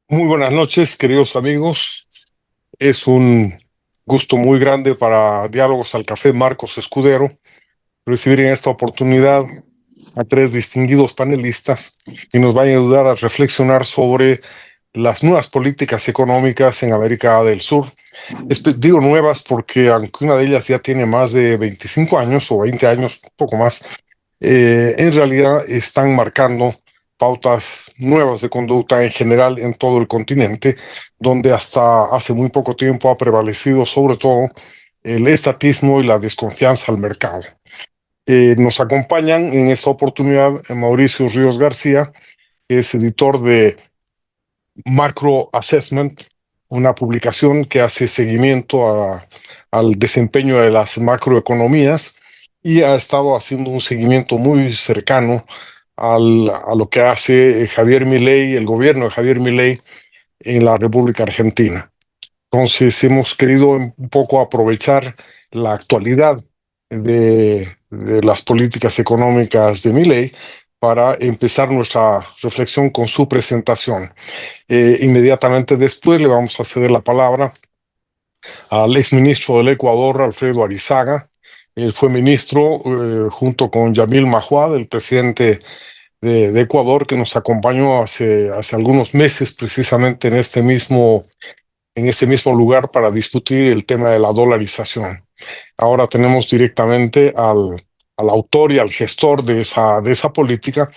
Muy buenas noches, queridos amigos. Es un gusto muy grande para Diálogos al Café Marcos Escudero recibir en esta oportunidad a tres distinguidos panelistas que nos van a ayudar a reflexionar sobre las nuevas políticas económicas en América del Sur. Digo nuevas porque aunque una de ellas ya tiene más de 25 años o 20 años, un poco más, en realidad están marcando pautas nuevas de conducta en general en todo el continente, donde hasta hace muy poco tiempo ha prevalecido sobre todo el estatismo y la desconfianza al mercado. Nos acompañan en esta oportunidad Mauricio Ríos García, que es editor de Macro Assessment, una publicación que hace seguimiento al desempeño de las macroeconomías y ha estado haciendo un seguimiento muy cercano a lo que hace Javier Milei, el gobierno de Javier Milei en la República Argentina. Entonces hemos querido un poco aprovechar la actualidad de las políticas económicas de Milei para empezar nuestra reflexión con su presentación. Inmediatamente después le vamos a ceder la palabra al exministro del Ecuador, Alfredo Arizaga. Él fue ministro junto con Yamil Mahuad, el presidente de Ecuador, que nos acompañó hace algunos meses precisamente en este mismo lugar para discutir el tema de la dolarización. Ahora tenemos directamente al autor y al gestor de esa política,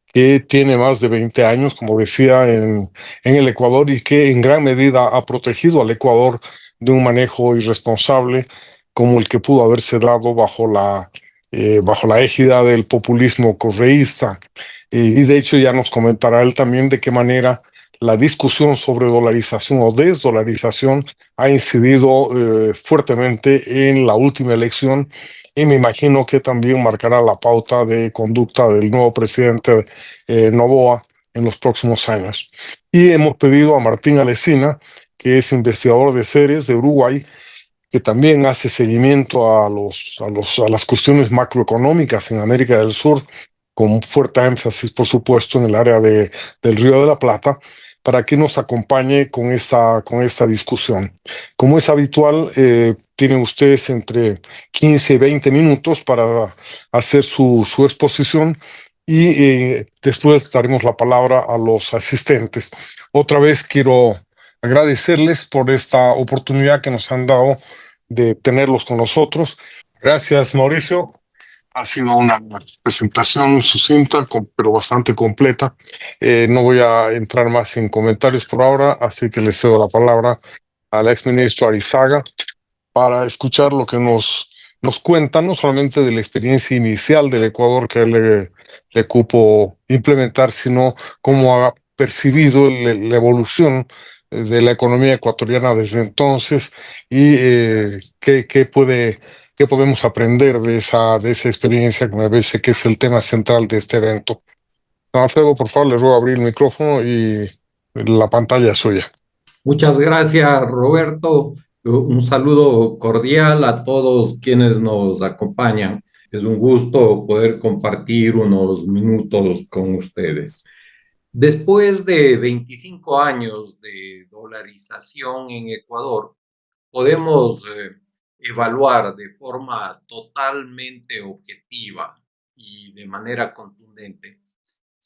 que tiene más de 20 años, como decía, en el Ecuador y que en gran medida ha protegido al Ecuador de un manejo irresponsable como el que pudo haberse dado bajo la égida del populismo correísta. Y de hecho ya nos comentará él también de qué manera la discusión sobre dolarización o desdolarización ha incidido fuertemente en la última elección, y me imagino que también marcará la pauta de conducta del nuevo presidente Noboa en los próximos años. Y hemos pedido a Martín Alesina, que es investigador de series de Uruguay, que también hace seguimiento a las cuestiones macroeconómicas en América del Sur, con fuerte énfasis, por supuesto, en el área del Río de la Plata, para que nos acompañe con esta discusión. Como es habitual, tienen ustedes entre 15 y 20 minutos para hacer su exposición y después daremos la palabra a los asistentes. Otra vez quiero agradecerles por esta oportunidad que nos han dado de tenerlos con nosotros. Gracias, Mauricio. Ha sido una presentación sucinta, pero bastante completa. No voy a entrar más en comentarios por ahora, así que le cedo la palabra al exministro Arizaga para escuchar lo que nos cuenta, no solamente de la experiencia inicial del Ecuador que le cupo implementar, sino cómo ha percibido la evolución de la economía ecuatoriana desde entonces y qué podemos aprender de esa experiencia, que me parece que es el tema central de este evento. Don Alfredo, por favor, le ruego abrir el micrófono y la pantalla es suya. Muchas gracias, Roberto. Un saludo cordial a todos quienes nos acompañan. Es un gusto poder compartir unos minutos con ustedes. Después de 25 años de dolarización en Ecuador, podemos evaluar de forma totalmente objetiva y de manera contundente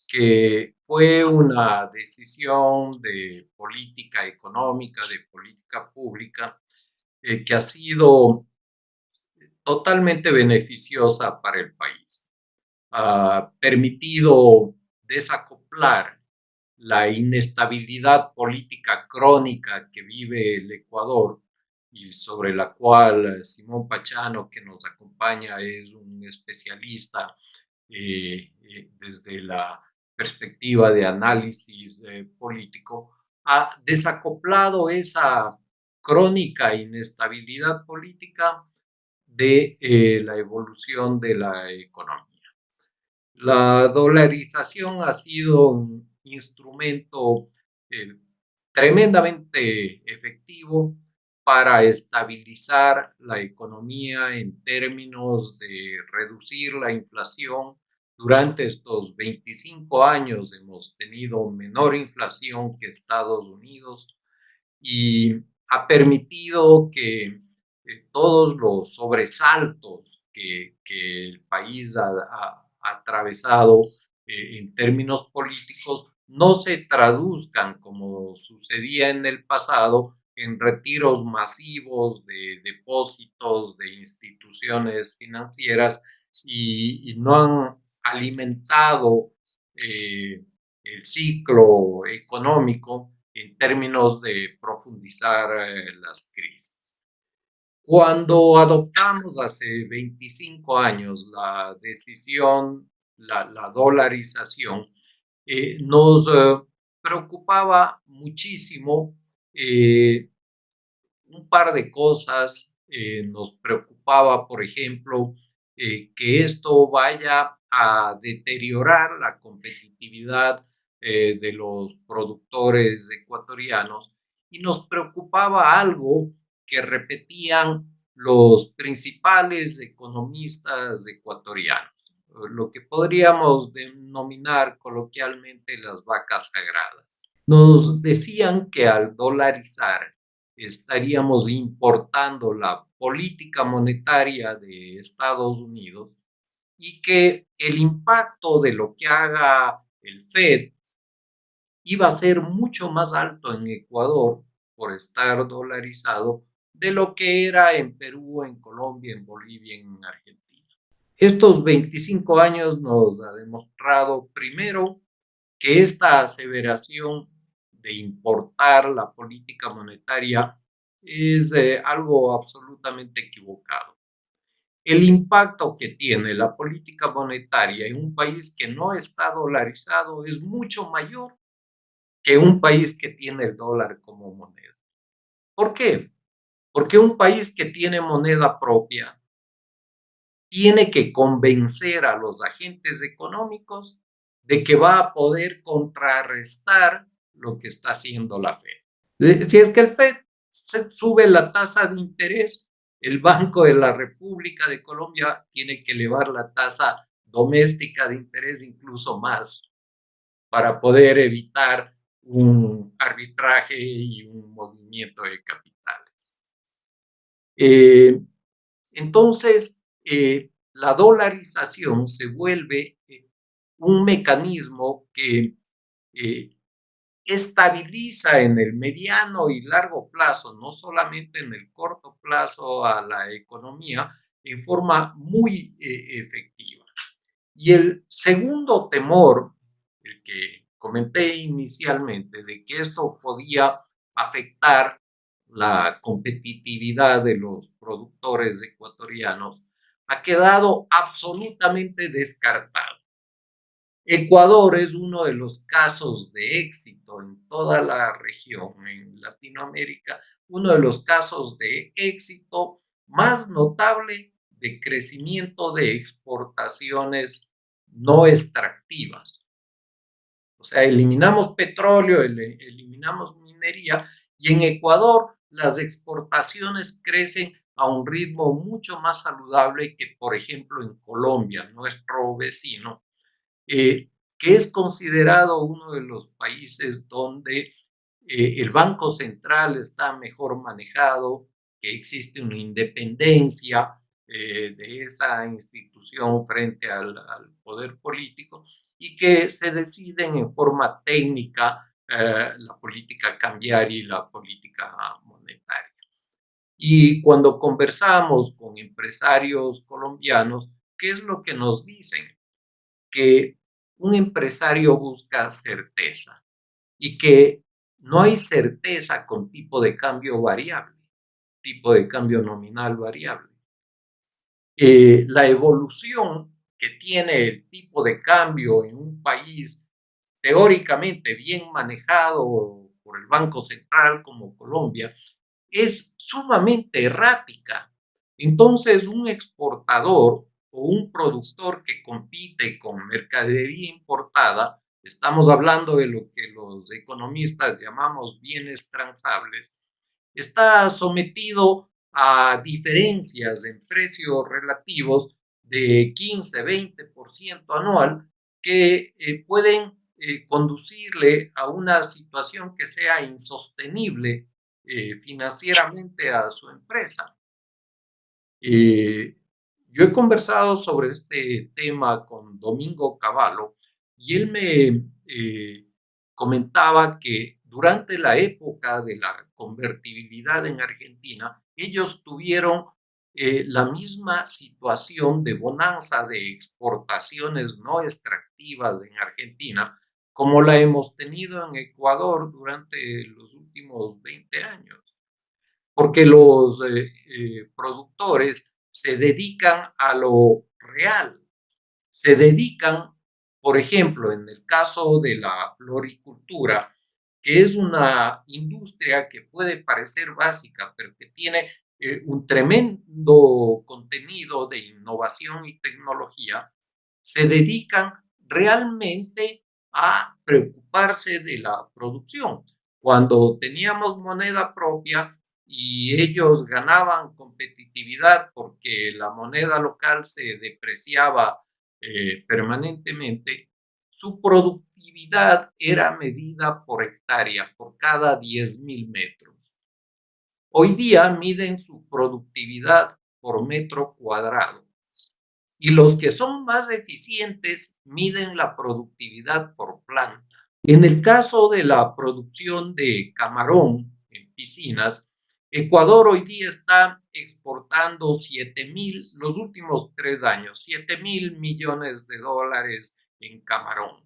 que fue una decisión de política económica, de política pública, que ha sido totalmente beneficiosa para el país. Ha permitido desacoplar la inestabilidad política crónica que vive el Ecuador y sobre la cual Simón Pachano, que nos acompaña, es un especialista desde la perspectiva de análisis político, ha desacoplado esa crónica inestabilidad política de la evolución de la economía. La dolarización ha sido un instrumento eh, tremendamente efectivo para estabilizar la economía en términos de reducir la inflación Durante estos 25 años hemos tenido menor inflación que Estados Unidos y ha permitido que todos los sobresaltos que el país ha atravesado en términos políticos no se traduzcan como sucedía en el pasado en retiros masivos de depósitos de instituciones financieras y no han alimentado el ciclo económico en términos de profundizar las crisis. Cuando adoptamos hace 25 años la decisión, la dolarización, nos preocupaba muchísimo un par de cosas. Nos preocupaba, por ejemplo, que esto vaya a deteriorar la competitividad de los productores ecuatorianos y nos preocupaba algo que repetían los principales economistas ecuatorianos, lo que podríamos denominar coloquialmente las vacas sagradas. Nos decían que al dolarizar estaríamos importando la política monetaria de Estados Unidos y que el impacto de lo que haga el Fed iba a ser mucho más alto en Ecuador por estar dolarizado de lo que era en Perú, en Colombia, en Bolivia, en Argentina. Estos 25 años nos ha demostrado primero que esta aseveración de importar la política monetaria es algo absolutamente equivocado. El impacto que tiene la política monetaria en un país que no está dolarizado es mucho mayor que un país que tiene el dólar como moneda. ¿Por qué? Porque un país que tiene moneda propia tiene que convencer a los agentes económicos de que va a poder contrarrestar lo que está haciendo la Fed. Si es que el Fed sube la tasa de interés, el Banco de la República de Colombia tiene que elevar la tasa doméstica de interés incluso más para poder evitar un arbitraje y un movimiento de capitales. Entonces, la dolarización se vuelve un mecanismo que eh, estabiliza en el mediano y largo plazo, no solamente en el corto plazo, a la economía en forma muy efectiva. Y el segundo temor, el que comenté inicialmente, de que esto podía afectar la competitividad de los productores ecuatorianos, ha quedado absolutamente descartado. Ecuador es uno de los casos de éxito en toda la región, en Latinoamérica, uno de los casos de éxito más notable de crecimiento de exportaciones no extractivas. O sea, eliminamos petróleo, eliminamos minería y en Ecuador las exportaciones crecen a un ritmo mucho más saludable que, por ejemplo, en Colombia, nuestro vecino, que es considerado uno de los países donde el Banco Central está mejor manejado, que existe una independencia de esa institución frente al poder político y que se deciden en forma técnica la política cambiaria y la política monetaria. Y cuando conversamos con empresarios colombianos, ¿qué es lo que nos dicen? Que un empresario busca certeza y que no hay certeza con tipo de cambio variable, tipo de cambio nominal variable. La evolución que tiene el tipo de cambio en un país teóricamente bien manejado por el Banco Central como Colombia es sumamente errática. Entonces, un exportador o un productor que compite con mercadería importada, estamos hablando de lo que los economistas llamamos bienes transables, está sometido a diferencias en precios relativos de 15-20% anual que pueden conducirle a una situación que sea insostenible financieramente a su empresa. Yo he conversado sobre este tema con Domingo Cavallo y él me comentaba que durante la época de la convertibilidad en Argentina, ellos tuvieron la misma situación de bonanza de exportaciones no extractivas en Argentina como la hemos tenido en Ecuador durante los últimos 20 años, porque los productores se dedican a lo real, se dedican, por ejemplo, en el caso de la floricultura, que es una industria que puede parecer básica, pero que tiene un tremendo contenido de innovación y tecnología, se dedican realmente a preocuparse de la producción. Cuando teníamos moneda propia y ellos ganaban competitividad porque la moneda local se depreciaba permanentemente, su productividad era medida por hectárea, por cada 10,000 metros. Hoy día miden su productividad por metro cuadrado y los que son más eficientes miden la productividad por planta. En el caso de la producción de camarón en piscinas, Ecuador hoy día está exportando 7,000, los últimos 3 años, 7,000 millones de dólares en camarón.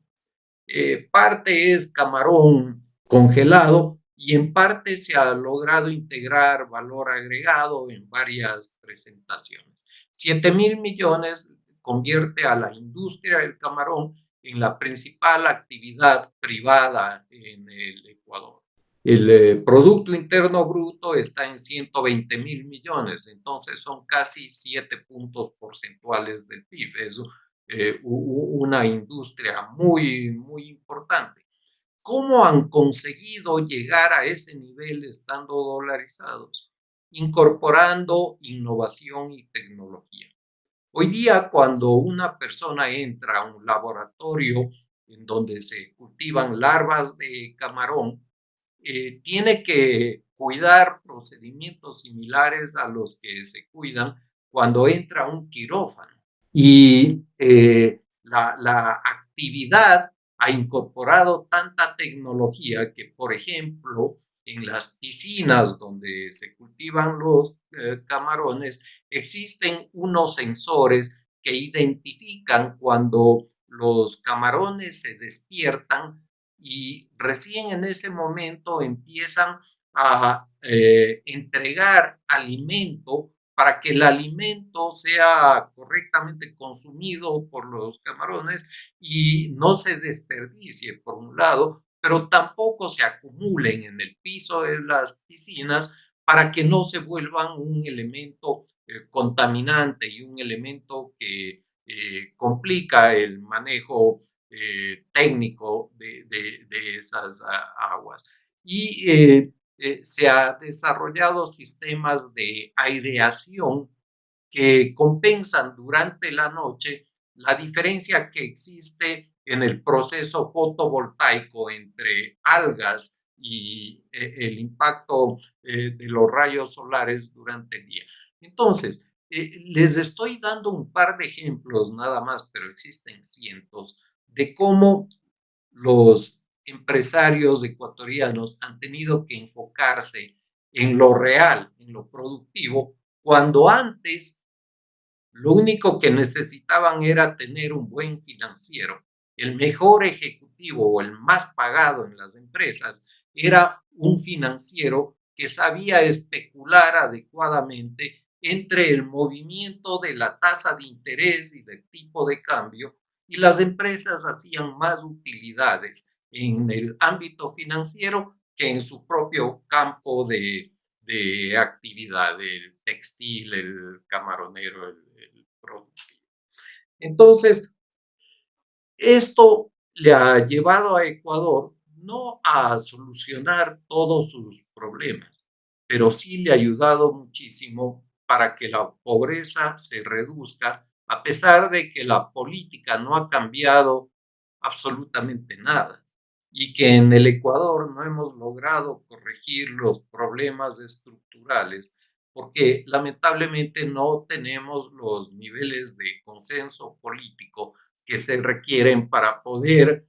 Parte es camarón congelado y en parte se ha logrado integrar valor agregado en varias presentaciones. 7,000 millones convierte a la industria del camarón en la principal actividad privada en el Ecuador. El Producto Interno Bruto está en 120,000 millones, entonces son casi 7 puntos porcentuales del PIB. Es una industria muy, muy importante. ¿Cómo han conseguido llegar a ese nivel estando dolarizados? Incorporando innovación y tecnología. Hoy día, cuando una persona entra a un laboratorio en donde se cultivan larvas de camarón, tiene que cuidar procedimientos similares a los que se cuidan cuando entra a un quirófano. Y la actividad ha incorporado tanta tecnología que, por ejemplo, en las piscinas donde se cultivan los camarones, existen unos sensores que identifican cuando los camarones se despiertan y recién en ese momento empiezan a entregar alimento para que el alimento sea correctamente consumido por los camarones y no se desperdicie, por un lado, pero tampoco se acumulen en el piso de las piscinas para que no se vuelvan un elemento contaminante y un elemento que complica el manejo técnico de esas aguas. Y se ha desarrollado sistemas de aireación que compensan durante la noche la diferencia que existe en el proceso fotovoltaico entre algas y el impacto de los rayos solares durante el día. Entonces, les estoy dando un par de ejemplos nada más, pero existen cientos, de cómo los empresarios ecuatorianos han tenido que enfocarse en lo real, en lo productivo, cuando antes lo único que necesitaban era tener un buen financiero. El mejor ejecutivo o el más pagado en las empresas era un financiero que sabía especular adecuadamente entre el movimiento de la tasa de interés y del tipo de cambio, y las empresas hacían más utilidades en el ámbito financiero que en su propio campo de actividad, el textil, el camaronero, el productivo. Entonces, esto le ha llevado a Ecuador no a solucionar todos sus problemas, pero sí le ha ayudado muchísimo para que la pobreza se reduzca a pesar de que la política no ha cambiado absolutamente nada y que en el Ecuador no hemos logrado corregir los problemas estructurales porque lamentablemente no tenemos los niveles de consenso político que se requieren para poder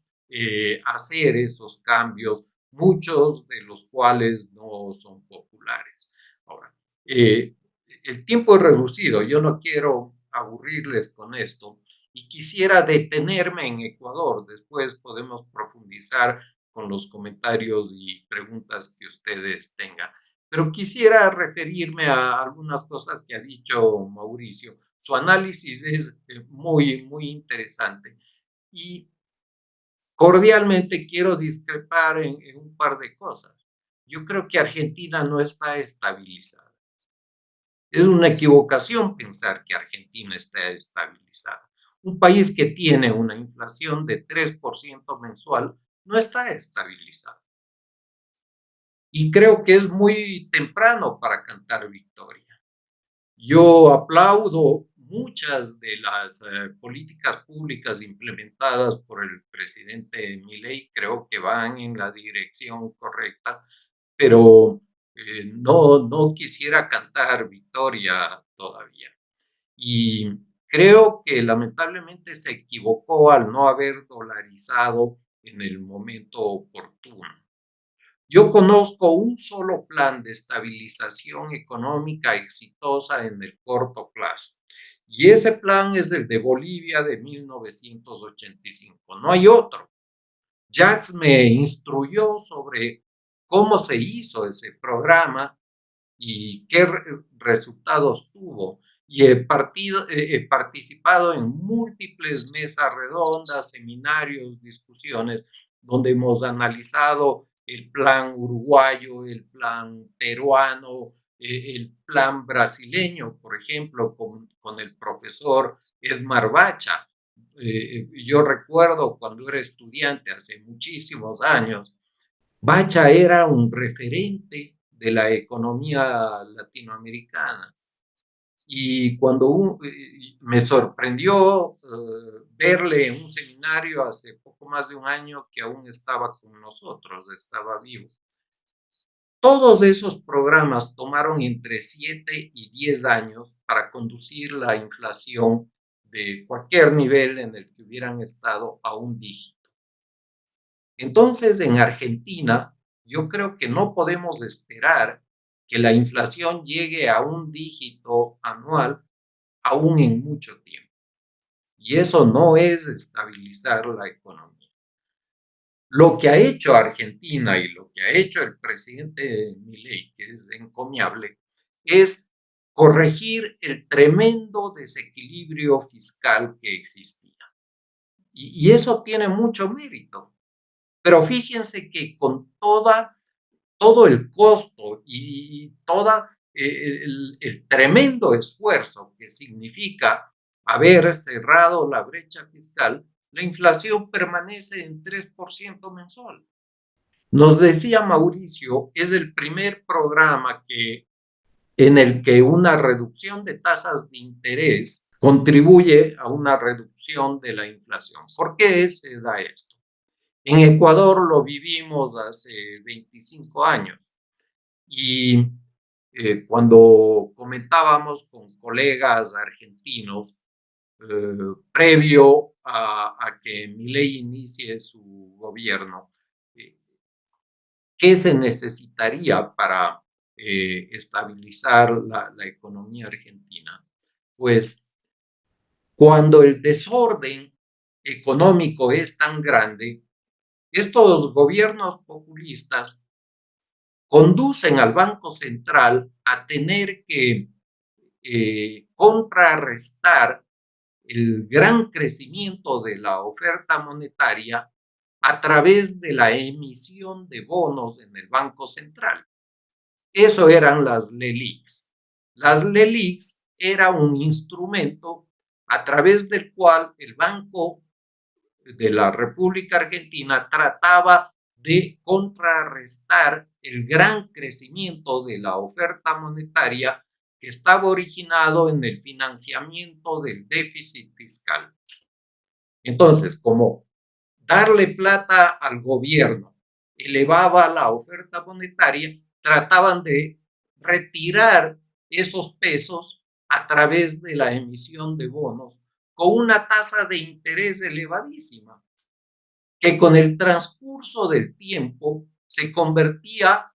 hacer esos cambios, muchos de los cuales no son populares. Ahora, el tiempo es reducido, yo no quiero aburrirles con esto y quisiera detenerme en Ecuador, después podemos profundizar con los comentarios y preguntas que ustedes tengan. Pero quisiera referirme a algunas cosas que ha dicho Mauricio. Su análisis es muy interesante y cordialmente quiero discrepar en un par de cosas. Yo creo que Argentina no está estabilizada. Es una equivocación pensar que Argentina está estabilizada. Un país que tiene una inflación de 3% mensual no está estabilizado. Y creo que es muy temprano para cantar victoria. Yo aplaudo muchas de las políticas públicas implementadas por el presidente Milei, creo que van en la dirección correcta, pero no quisiera cantar victoria todavía. Y creo que lamentablemente se equivocó al no haber dolarizado en el momento oportuno. Yo conozco un solo plan de estabilización económica exitosa en el corto plazo. Y ese plan es el de Bolivia de 1985. No hay otro. Jacques me instruyó sobre cómo se hizo ese programa y qué resultados tuvo. Y he participado en múltiples mesas redondas, seminarios, discusiones, donde hemos analizado el plan uruguayo, el plan peruano, el plan brasileño, por ejemplo, con el profesor Edmar Bacha. Yo recuerdo cuando era estudiante hace muchísimos años, Bacha era un referente de la economía latinoamericana. Y cuando me sorprendió verle en un seminario hace poco más de un año que aún estaba con nosotros, estaba vivo. Todos esos programas tomaron entre 7 y 10 años para conducir la inflación de cualquier nivel en el que hubieran estado a un dígito. Entonces, en Argentina, yo creo que no podemos esperar que la inflación llegue a un dígito anual aún en mucho tiempo. Y eso no es estabilizar la economía. Lo que ha hecho Argentina y lo que ha hecho el presidente Milei, que es encomiable, es corregir el tremendo desequilibrio fiscal que existía. Y eso tiene mucho mérito. Pero fíjense que con todo el costo y todo el tremendo esfuerzo que significa haber cerrado la brecha fiscal, la inflación permanece en 3% mensual. Nos decía Mauricio, es el primer programa en el que una reducción de tasas de interés contribuye a una reducción de la inflación. ¿Por qué se da esto? En Ecuador lo vivimos hace 25 años y cuando comentábamos con colegas argentinos previo a que Milei inicie su gobierno, eh, ¿qué se necesitaría para estabilizar la economía argentina? Pues cuando el desorden económico es tan grande, estos gobiernos populistas conducen al Banco Central a tener que contrarrestar el gran crecimiento de la oferta monetaria a través de la emisión de bonos en el Banco Central. Eso eran las LELIQs. Las LELIQs era un instrumento a través del cual el Banco de la República Argentina trataba de contrarrestar el gran crecimiento de la oferta monetaria que estaba originado en el financiamiento del déficit fiscal. Entonces, como darle plata al gobierno elevaba la oferta monetaria, trataban de retirar esos pesos a través de la emisión de bonos con una tasa de interés elevadísima, que con el transcurso del tiempo se convertía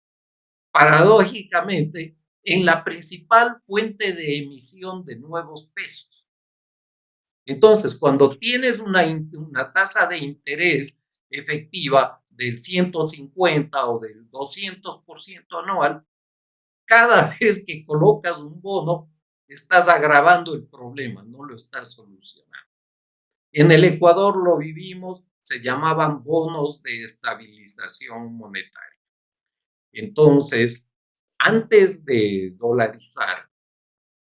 paradójicamente en la principal fuente de emisión de nuevos pesos. Entonces, cuando tienes una tasa de interés efectiva del 150 o del 200% anual, cada vez que colocas un bono, estás agravando el problema, no lo estás solucionando. En el Ecuador lo vivimos, se llamaban bonos de estabilización monetaria. Entonces, antes de dolarizar,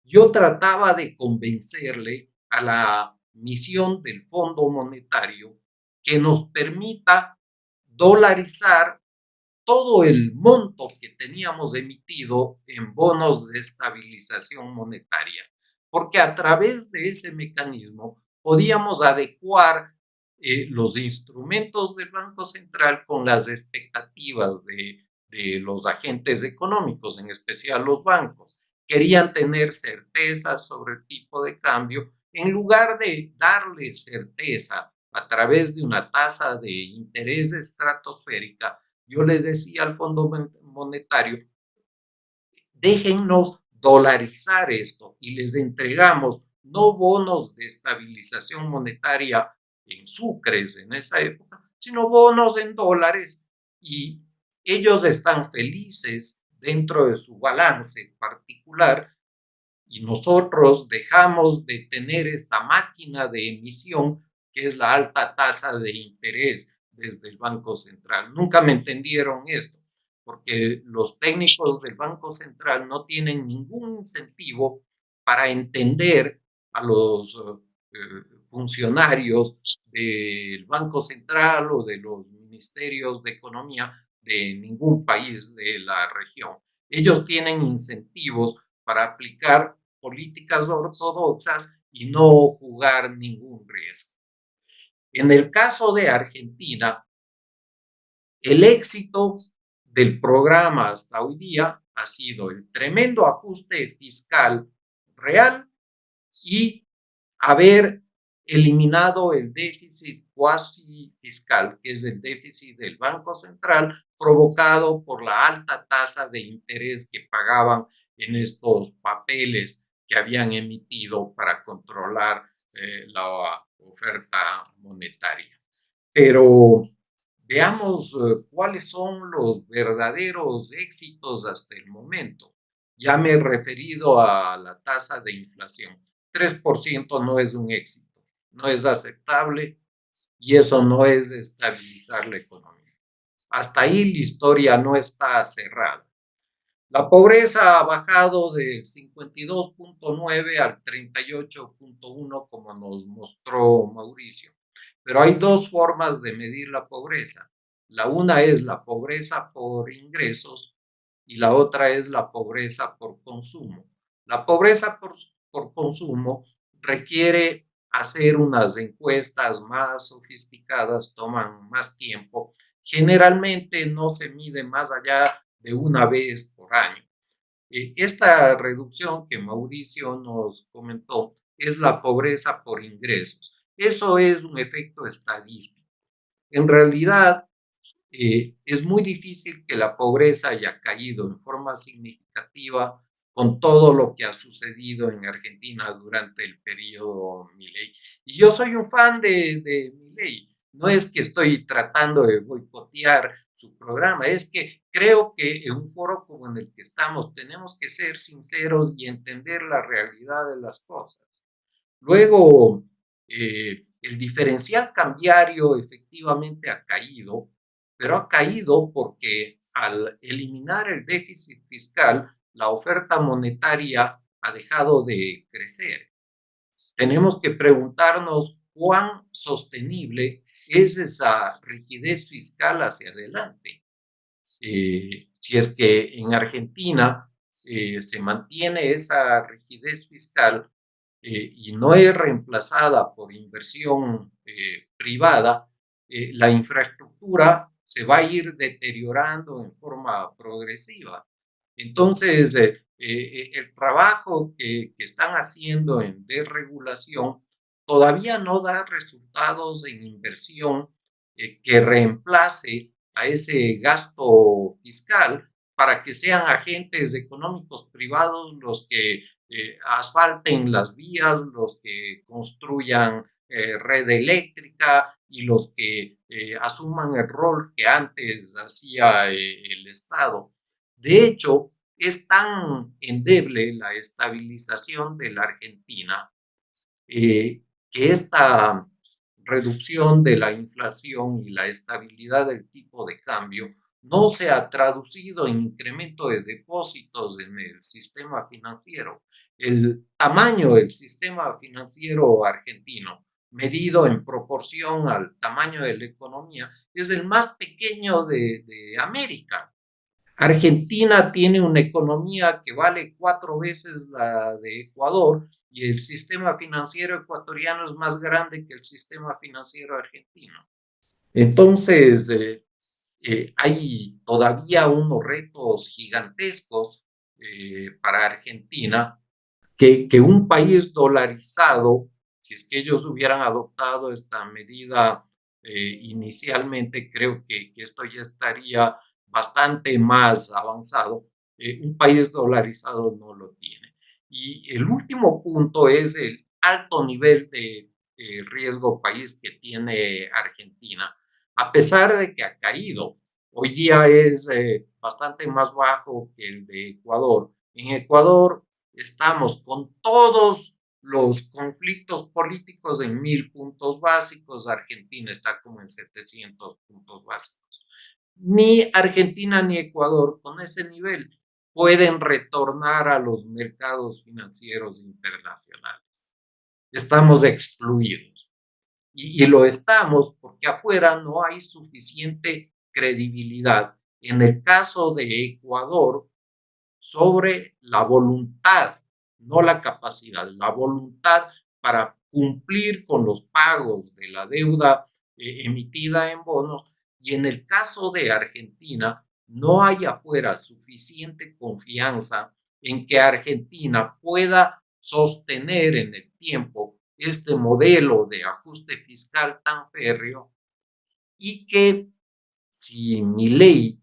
yo trataba de convencerle a la misión del Fondo Monetario que nos permita dolarizar todo el monto que teníamos emitido en bonos de estabilización monetaria, porque a través de ese mecanismo podíamos adecuar los instrumentos del Banco Central con las expectativas de los agentes económicos, en especial los bancos. Querían tener certeza sobre el tipo de cambio en lugar de darle certeza a través de una tasa de interés estratosférica. Yo le decía al Fondo Monetario, déjennos dolarizar esto y les entregamos no bonos de estabilización monetaria en sucres en esa época, sino bonos en dólares, y ellos están felices dentro de su balance particular, y nosotros dejamos de tener esta máquina de emisión que es la alta tasa de interés desde el Banco Central. Nunca me entendieron esto, porque los técnicos del Banco Central no tienen ningún incentivo para entender a los funcionarios del Banco Central o de los ministerios de economía de ningún país de la región. Ellos tienen incentivos para aplicar políticas ortodoxas y no jugar ningún riesgo. En el caso de Argentina, el éxito del programa hasta hoy día ha sido el tremendo ajuste fiscal real y haber eliminado el déficit cuasi fiscal, que es el déficit del Banco Central, provocado por la alta tasa de interés que pagaban en estos papeles que habían emitido para controlar la oferta monetaria. Pero veamos cuáles son los verdaderos éxitos hasta el momento. Ya me he referido a la tasa de inflación. 3% no es un éxito, no es aceptable, y eso no es estabilizar la economía. Hasta ahí la historia no está cerrada. La pobreza ha bajado del 52.9 al 38.1, como nos mostró Mauricio. Pero hay dos formas de medir la pobreza. La una es la pobreza por ingresos y la otra es la pobreza por consumo. La pobreza por consumo requiere hacer unas encuestas más sofisticadas, toman más tiempo. Generalmente no se mide más allá de una vez por año. Esta reducción que Mauricio nos comentó es la pobreza por ingresos. Eso es un efecto estadístico. En realidad, es muy difícil que la pobreza haya caído en forma significativa con todo lo que ha sucedido en Argentina durante el periodo Milei. Y yo soy un fan de Milei. No es que estoy tratando de boicotear su programa, es que creo que en un foro como en el que estamos tenemos que ser sinceros y entender la realidad de las cosas. Luego, el diferencial cambiario efectivamente ha caído, pero ha caído porque al eliminar el déficit fiscal, la oferta monetaria ha dejado de crecer. Tenemos que preguntarnos cuán sostenible es esa rigidez fiscal hacia adelante. Si es que en Argentina se mantiene esa rigidez fiscal y no es reemplazada por inversión privada, la infraestructura se va a ir deteriorando en forma progresiva. Entonces, el trabajo que están haciendo en desregulación todavía no da resultados en inversión que reemplace a ese gasto fiscal para que sean agentes económicos privados los que asfalten las vías, los que construyan red eléctrica y los que asuman el rol que antes hacía el Estado. De hecho, es tan endeble la estabilización de la Argentina que esta reducción de la inflación y la estabilidad del tipo de cambio no se ha traducido en incremento de depósitos en el sistema financiero. El tamaño del sistema financiero argentino, medido en proporción al tamaño de la economía, es el más pequeño de América. Argentina tiene una economía que vale 4 veces la de Ecuador y el sistema financiero ecuatoriano es más grande que el sistema financiero argentino. Entonces, hay todavía unos retos gigantescos para Argentina que un país dolarizado, si es que ellos hubieran adoptado esta medida inicialmente, creo que esto ya estaría bastante más avanzado. Un país dolarizado no lo tiene. Y el último punto es el alto nivel de riesgo país que tiene Argentina. A pesar de que ha caído, hoy día es bastante más bajo que el de Ecuador. En Ecuador estamos con todos los conflictos políticos en 1000 puntos básicos, Argentina está como en 700 puntos básicos. Ni Argentina ni Ecuador con ese nivel pueden retornar a los mercados financieros internacionales. Estamos excluidos. Y lo estamos porque afuera no hay suficiente credibilidad. En el caso de Ecuador, sobre la voluntad, no la capacidad, la voluntad para cumplir con los pagos de la deuda emitida en bonos. Y en el caso de Argentina, no hay afuera suficiente confianza en que Argentina pueda sostener en el tiempo este modelo de ajuste fiscal tan férreo y que si Milei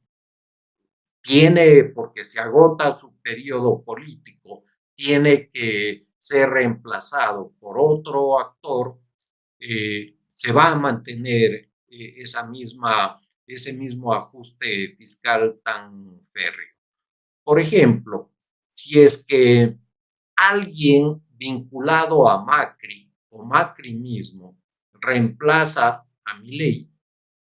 tiene, porque se agota su periodo político, tiene que ser reemplazado por otro actor, se va a mantener ese mismo ajuste fiscal tan férreo. Por ejemplo, si es que alguien vinculado a Macri o Macri mismo reemplaza a Milei,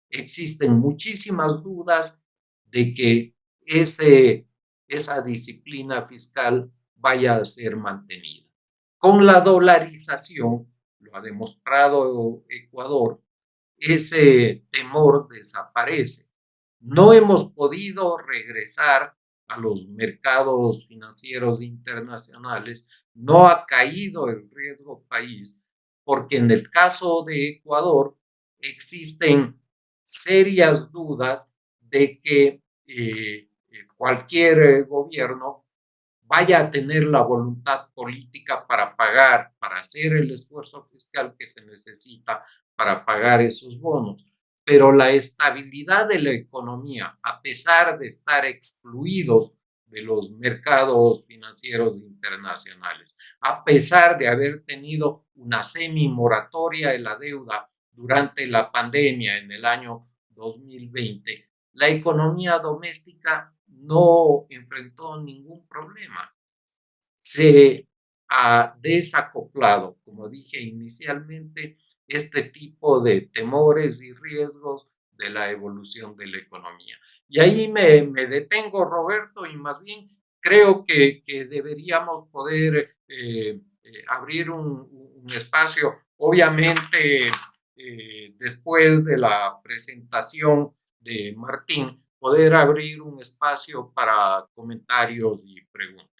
existen muchísimas dudas de que esa disciplina fiscal vaya a ser mantenida. Con la dolarización, lo ha demostrado Ecuador, ese temor desaparece. No hemos podido regresar a los mercados financieros internacionales, no ha caído el riesgo país, porque en el caso de Ecuador existen serias dudas de que cualquier gobierno vaya a tener la voluntad política para pagar, para hacer el esfuerzo fiscal que se necesita para pagar esos bonos. Pero la estabilidad de la economía, a pesar de estar excluidos de los mercados financieros internacionales, a pesar de haber tenido una semi-moratoria de la deuda durante la pandemia en el año 2020, la economía doméstica no enfrentó ningún problema. Se ha desacoplado, como dije inicialmente, este tipo de temores y riesgos de la evolución de la economía. Y ahí me detengo, Roberto, y más bien creo que deberíamos poder abrir un espacio, obviamente después de la presentación de Martín, poder abrir un espacio para comentarios y preguntas.